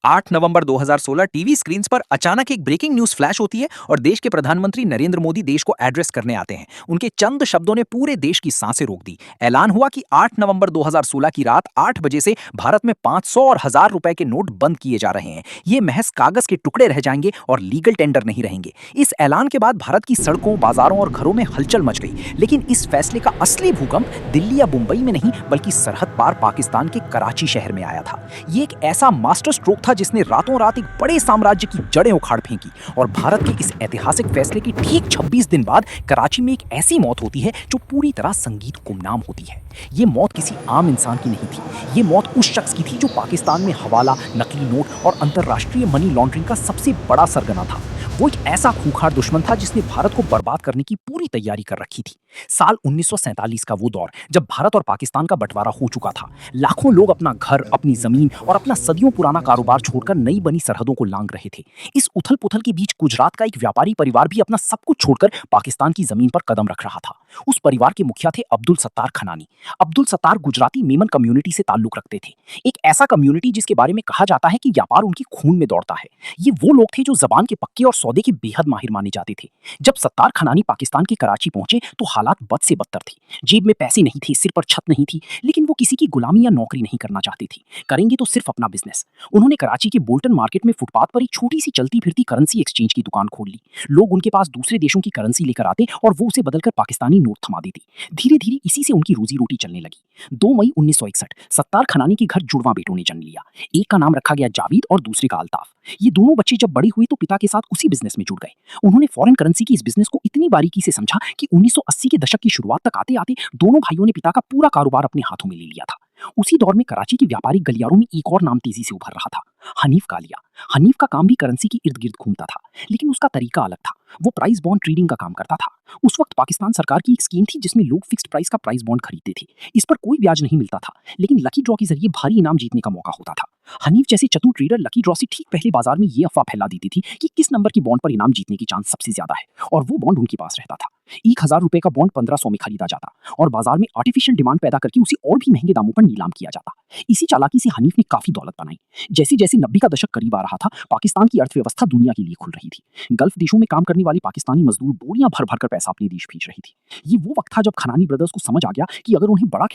8 नवंबर 2016 TV screen पर अचानक एक ब्रेकिंग न्यूज फ्लैश होती है और देश के प्रधानमंत्री नरेंद्र मोदी देश को एड्रेस करने आते हैं। उनके चंद शब्दों ने पूरे देश की सांसें रोक दी। ऐलान हुआ कि 8 नवंबर 2016 की रात 8 बजे से भारत में 500 और 1000 रुपए के नोट बंद किए जा रहे हैं। ये महज कागज के टुकड़े रह जाएंगे और लीगल टेंडर नहीं रहेंगे। इस ऐलान के बाद भारत की सड़कों, बाजारों और घरों में हलचल मच गई। लेकिन इस फैसले का असली भूकंप दिल्ली या मुंबई में नहीं, बल्कि सरहद पार पाकिस्तान के कराची शहर में आया था। ये एक ऐसा मास्टर स्ट्रोक था जिसने रातों रात एक बड़े साम्राज्य की जड़ें उखाड़ फेंकी। और भारत के इस ऐतिहासिक फैसले के ठीक 26 दिन बाद कराची में एक ऐसी मौत होती है जो पूरी तरह संगीत गुमनाम होती है। ये मौत किसी आम इंसान की नहीं थी। ये मौत उस शख्स की थी जो पाकिस्तान में हवाला, नकली नोट और अंतर्राष्ट्रीय मनी लॉन्ड्रिंग का सबसे बड़ा सरगना था। वो एक ऐसा खूंखार दुश्मन था जिसने भारत को बर्बाद करने की पूरी तैयारी कर रखी थी। साल 1947 का वो दौर जब भारत और पाकिस्तान का बंटवारा हो चुका था। लाखों लोग अपना घर, अपनी जमीन और अपना सदियों पुराना कारोबार छोड़कर नई बनी सरहदों को लांग रहे थे। इस उथल पुथल के बीच गुजरात का एक व्यापारी परिवार भी अपना सब कुछ छोड़कर पाकिस्तान की जमीन पर कदम रख रहा था। उस परिवार के मुखिया थे अब्दुल सत्तार खनानी। अब्दुल सत्तार गुजराती मेमन कम्युनिटी से ताल्लुक रखते थे। एक ऐसा कम्युनिटी जिसके बारे में कहा जाता है कि व्यापार उनके खून में दौड़ता है। ये वो लोग थे जो जबान के पक्के और सौदे के बेहद माहिर माने जाते थे। जब सत्तार खनानी पाकिस्तान के कराची पहुंचे तो हालात बद से बदतर थे। जेब में पैसे नहीं थे, सिर पर छत नहीं थी, लेकिन वो किसी की गुलामी या नौकरी नहीं करना चाहते थे। करेंगे तो सिर्फ अपना बिजनेस। उन्होंने कराची के बोल्टन मार्केट में फुटपाथ पर एक छोटी सी चलती फिरती करेंसी एक्सचेंज की दुकान खोल ली। लोग उनके पास दूसरे देशों की करेंसी लेकर आते और वो उसे बदलकर पाकिस्तानी नोट थमा देते। धीरे धीरे इसी से उनकी रोजी रोटी चलने लगी। 2 मई 1961 सत्तार खनानी के घर जुड़वा बेटों ने जन्म लिया। एक का नाम रखा गया जावेद और दूसरे का अल्ताफ। ये दोनों बच्चे जब बड़े हुए तो पिता के साथ उसी बिजनेस में जुड़ गए। उन्होंने फॉरेन करेंसी की इस बिजनेस को इतनी बारीकी से समझा कि 1980 के दशक की शुरुआत तक आते आते दोनों भाइयों ने पिता का पूरा कारोबार अपने हाथों में ले लिया था। उसी दौर में कराची के व्यापारिक गलियारों में एक और नाम तेजी से उभर रहा था, हनीफ कालिया। हनीफ का काम भी करेंसी की इर्द गिर्द घूमता था, लेकिन उसका तरीका अलग था। वो प्राइस बॉन्ड ट्रेडिंग का काम करता था। उस वक्त पाकिस्तान सरकार की एक स्कीम थी जिसमें लोग फिक्स्ड प्राइस का प्राइस बॉन्ड खरीदते थे। इस पर कोई ब्याज नहीं मिलता था, लेकिन लकी ड्रॉ के जरिए भारी इनाम जीतने का मौका होता था। हनीफ जैसे चतुर ट्रेडर लकी ड्रॉ से ठीक पहले बाजार में ये अफवाह फैला देती थी कि किस नंबर की बॉन्ड पर इनाम जीतने की चांस सबसे ज्यादा है, और वो बॉन्ड उनके पास रहता था। 1000 रुपए का बॉन्ड 1500 में खरीदा जाता और बाजार में आर्टिफिशियल डिमांड पैदा करके उसे और भी महंगे दामों पर नीलाम किया जाता। इसी चालाकी से हनीफ ने काफी दौलत बनाई। जैसे जैसे 90 का दशक करीब आ रहा था, पाकिस्तान की अर्थव्यवस्था दुनिया के लिए खुल रही थी। गल्फ देशों में काम करने वाले पाकिस्तानी मजदूर बोरियां भर भर कर पैसा अपने देश भेज रहे थे। ये वो वक्त था जब खनानी ब्रदर्स को समझ आ गया कि अगर उन्हें बड़ा